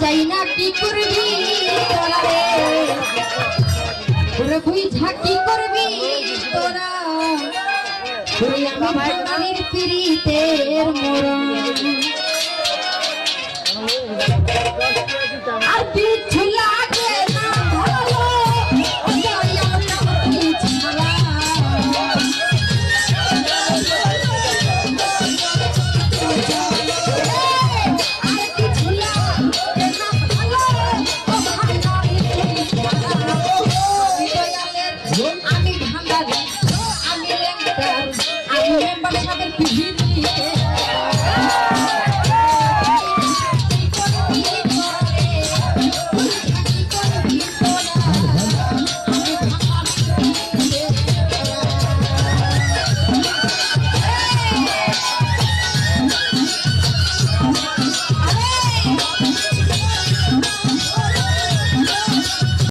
চাই না কি করবি তোরা রে ওরে বুঝা কি করবি তোরা ওরে আমি ভাঙালির পিরিতের মরণ আর কিছু লাগে না ভালো আমি ভাঙালি আমি লেঙ্গার আমি মেম্বার সাহেবের